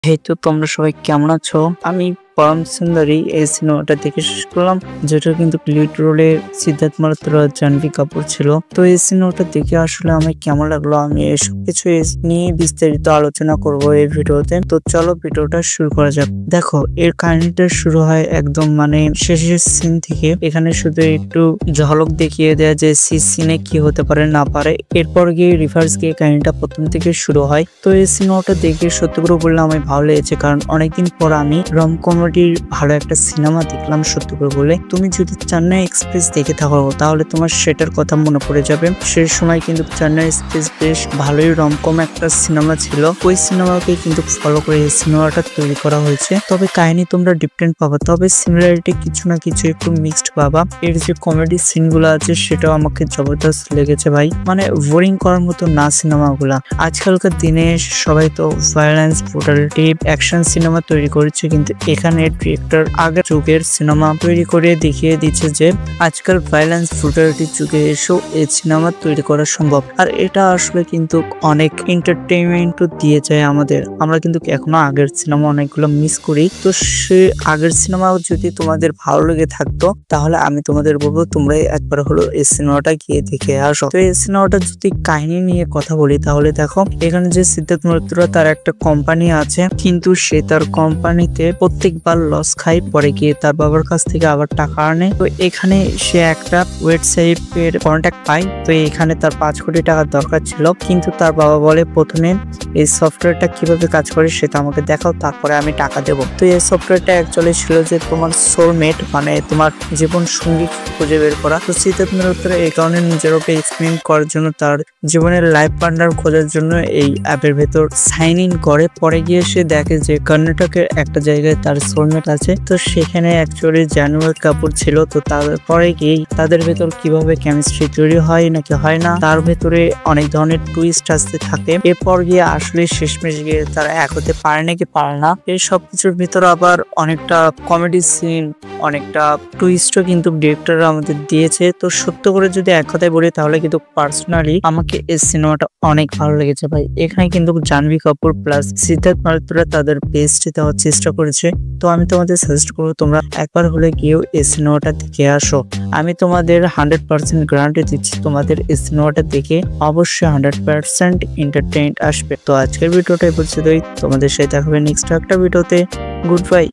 এই তো তোমরা সবাই কেমন আছো? আমি পরম সুন্দরী এই সিনেমাটা দেখে শেষ করলাম, যেটা কিন্তু লিড রোলে সিদ্ধার্থ মালহোত্রা আর জাহ্নবী কাপুর ছিল। তো এই সিনেমাটা দেখে আসলে আমার কেমন লাগলো, আমি এসব কিছু নিয়ে বিস্তারিত আলোচনা করব এই ভিডিওতে। তো চলো ভিডিওটা শুরু করা যাক। দেখো, এর কাহিনীটা শুরু হয় একদম শেষের সিন থেকে। এখানে শুধু একটু ঝলক দেখিয়ে দেয় যে সিনে কি হতে পারে না পারে, এরপর গিয়ে রিভার্স গিয়ে কাহিনীটা প্রথম থেকে শুরু হয়। তো এই সিনেমাটা দেখে সত্যি করে বললে আমার ভালো লেগেছে, কারণ অনেকদিন পর আমি রম কমেডির ভালো একটা সিনেমা দেখলাম। সত্যি করে বলে, তুমি যদি চেন্নাই এক্সপ্রেস দেখে থাকো তাহলে তোমার সেটার কথা মনে পড়ে যাবে। সেই সময় কিন্তু চেন্নাই এক্সপ্রেস বেশ ভালোই রমকম একটা সিনেমা ছিল। ওই সিনেমাকে কিন্তু ফলো করে এই সিনেমাটা তৈরি করা হয়েছে। তবে কাহিনী তোমরা ডিফারেন্ট পাবা, তবে সিমিলারিটি কিছু না কিছু একটু মিক্সড পাবা। এর যে কমেডি সিন গুলো আছে সেটাও আমাকে জবরদস্ত লেগেছে ভাই, বোরিং করার মতো না সিনেমাগুলা। আজকালকার দিনে সবাই তো ভায়োলেন্স, ব্রুটালিটি, অ্যাকশন সিনেমা তৈরি করেছে, কিন্তু এখানে ডিরেক্টর আগের যুগের সিনেমা তৈরি করে দেখিয়ে দিচ্ছে যে আজকাল ভায়োলেন্স, ব্রুটালিটি যুগে এসেও এই সিনেমা তৈরি করা সম্ভব। আর এটা আসলে কিন্তু অনেক এন্টারটেইনমেন্টও দিয়ে যায় আমাদের। আমরা কিন্তু এখনো আগের সিনেমা অনেকগুলো মিস করি। তো সে আগের সিনেমাও যদি তোমাদের ভালো লেগে থাকতো তাহলে আমি তোমাদের বলবো তোমরা একবার হলো এই সিনেমাটা গিয়ে দেখে আসো। তো এই সিনেমাটা যদি কাহিনী নিয়ে কথা বলি তাহলে দেখো, এখানে যে সিদ্ধার্থ মালহোত্রা তার একটা কোম্পানি আছে, কিন্তু সে তার কোম্পানিতে প্রত্যেকবার লস খাই, পরে গিয়ে তার বাবার কাছ থেকে আবার টাকা আনে। তো এখানে সে একটা ওয়েবসাইটের কন্ট্যাক্ট পায়। তো এখানে তার 5 কোটি টাকার দরকার ছিল, কিন্তু তার বাবা বলে প্রথমে এই সফটওয়্যারটা কিভাবে কাজ করে সেটা আমাকে দেখাও, তারপরে আমি টাকা দেবো। তো এই সফটওয়্যারটা অ্যাকচুয়ালি ছিল যে তোমার সোলমেট, তোমার জীবন সঙ্গী খুঁজে বের করা। তো সিদ্ধার্থ মালহোত্রা এই কারণে নিজের ওপর এক্সপেরিমেন্ট করার জন্য, তার জীবনের লাইফ পার্টনার খোঁজার জন্য এই অ্যাপের ভেতর সাইন ইন করে। পরে গিয়ে সে দেখে যে কর্ণাটকের একটা জায়গায় তার সোলমেট আছে। তো সেখানে অ্যাকচুয়ালি জাহ্নবী কাপুর ছিল। তো তারপরে গিয়ে তাদের ভেতর কিভাবে কেমিস্ট্রি তৈরি হয় নাকি হয় না, তার ভেতরে অনেক ধরনের টুইস্ট আসতে থাকে। এরপর গিয়ে আসলে শেষমেশ গিয়ে তারা এক হতে পারে নাকি পারে না। এই সবকিছুর ভিতর আবার অনেকটা কমেডি সিন, অনেকটা টুইস্টও কিন্তু ডিরেক্টররা আমাদের দিয়েছে। তো সত্য করে যদি এক কথায় বলি তাহলে কিন্তু পার্সোনালি আমাকে এই সিনেমাটা অনেক ভালো লেগেছে ভাই। এখানে কিন্তু জাহ্নবী কাপুর প্লাস সিদ্ধার্থ মালহোত্রা তাদের বেস্ট দেওয়ার চেষ্টা করেছে। তো আমি তোমাদের সাজেস্ট করবো তোমরা একবার হলে গিয়েও এই সিনেমাটা দেখে আসো। আমি তোমাদের 100% গ্যারান্টি দিচ্ছি, তোমাদের এই সিনেমাটা দেখে অবশ্যই 100% এন্টারটেইনড আসবে। তো আজকের ভিডিওটা এই পর্যন্তই, তোমাদের সাথে দেখা হবে নেক্সট একটা ভিডিওতে। Good bye.